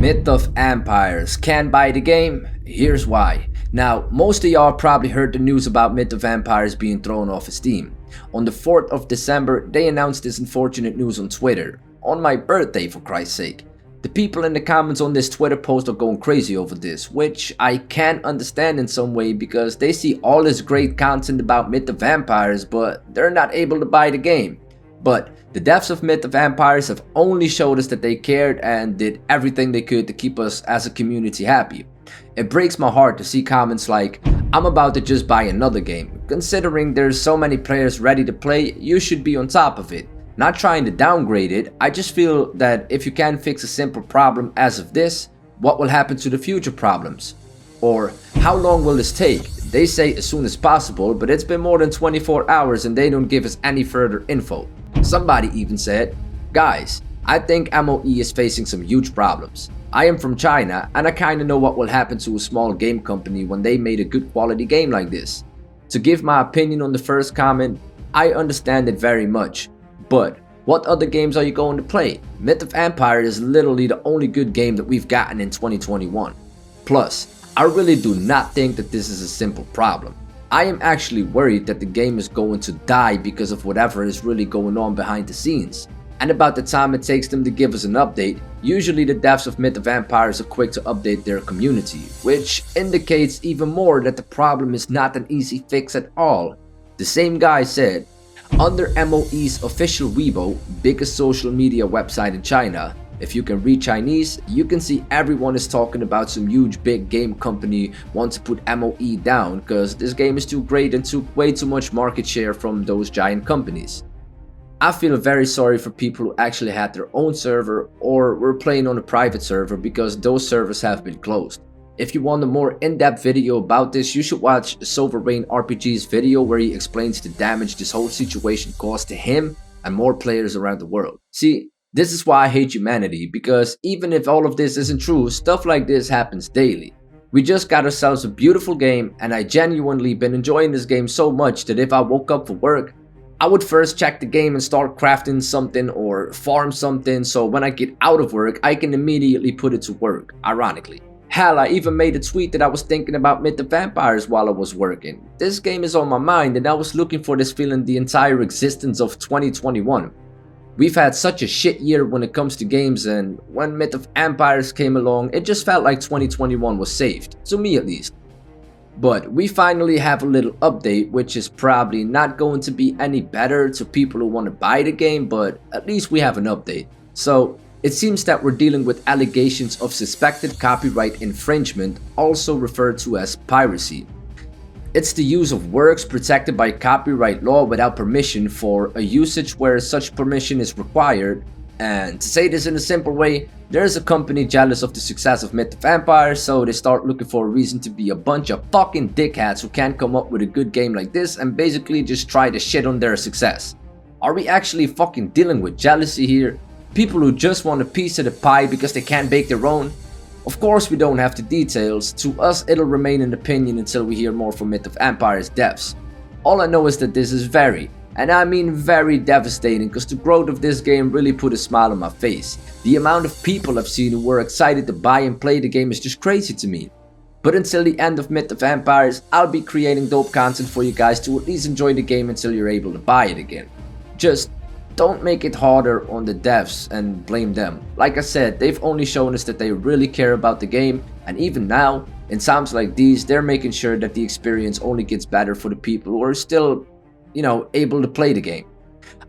Myth of Empires can't buy the game? Here's why. Now, most of y'all probably heard the news about Myth of Empires being thrown off of Steam. On the 4th of December, they announced this unfortunate news on Twitter. On my birthday, for Christ's sake. The people in the comments on this Twitter post are going crazy over this, which I can understand in some way because they see all this great content about Myth of Empires, but they're not able to buy the game. But the devs of Myth of Empires have only showed us that they cared and did everything they could to keep us as a community happy. It breaks my heart to see comments like, "I'm about to just buy another game. Considering there's so many players ready to play, you should be on top of it." Not trying to downgrade it, I just feel that if you can't fix a simple problem as of this, what will happen to the future problems? Or how long will this take? They say as soon as possible, but it's been more than 24 hours and they don't give us any further info. Somebody even said, "Guys, I think MOE is facing some huge problems. I am from China and I kinda know what will happen to a small game company when they made a good quality game like this." To give my opinion on the first comment, I understand it very much. But what other games are you going to play? Myth of Empires is literally the only good game that we've gotten in 2021. Plus, I really do not think that this is a simple problem. I am actually worried that the game is going to die because of whatever is really going on behind the scenes. And about the time it takes them to give us an update, usually the devs of Myth of Empires are quick to update their community, which indicates even more that the problem is not an easy fix at all. The same guy said, under MOE's official Weibo, biggest social media website in China, if you can read Chinese, you can see everyone is talking about some huge big game company wants to put MOE down because this game is too great and took way too much market share from those giant companies. I feel very sorry for people who actually had their own server or were playing on a private server because those servers have been closed. If you want a more in-depth video about this, you should watch Silverrain RPG's video where he explains the damage this whole situation caused to him and more players around the world. See, this is why I hate humanity, because even if all of this isn't true, stuff like this happens daily. We just got ourselves a beautiful game and I genuinely been enjoying this game so much that if I woke up for work, I would first check the game and start crafting something or farm something so when I get out of work, I can immediately put it to work, ironically. Hell, I even made a tweet that I was thinking about Myth of Empires while I was working. This game is on my mind and I was looking for this feeling the entire existence of 2021. We've had such a shit year when it comes to games, and when Myth of Empires came along, it just felt like 2021 was saved, to me at least. But we finally have a little update, which is probably not going to be any better to people who want to buy the game, but at least we have an update. So it seems that we're dealing with allegations of suspected copyright infringement, also referred to as piracy. It's the use of works protected by copyright law without permission for a usage where such permission is required. And to say this in a simple way, there's a company jealous of the success of Myth of Empires, so they start looking for a reason to be a bunch of fucking dickheads who can't come up with a good game like this and basically just try to shit on their success. Are we actually fucking dealing with jealousy here? People who just want a piece of the pie because they can't bake their own? Of course we don't have the details, to us it'll remain an opinion until we hear more from Myth of Empires devs. All I know is that this is very, and I mean very devastating, because the growth of this game really put a smile on my face. The amount of people I've seen who were excited to buy and play the game is just crazy to me. But until the end of Myth of Empires, I'll be creating dope content for you guys to at least enjoy the game until you're able to buy it again. Just don't make it harder on the devs and blame them. Like I said, they've only shown us that they really care about the game, and even now, in times like these, they're making sure that the experience only gets better for the people who are still, able to play the game.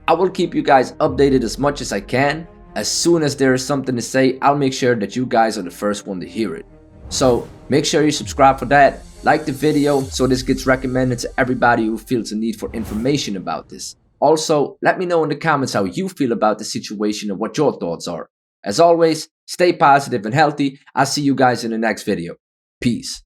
I will keep you guys updated as much as I can. As soon as there is something to say, I'll make sure that you guys are the first one to hear it. So make sure you subscribe for that, like the video so this gets recommended to everybody who feels a need for information about this. Also, let me know in the comments how you feel about the situation and what your thoughts are. As always, stay positive and healthy. I'll see you guys in the next video. Peace.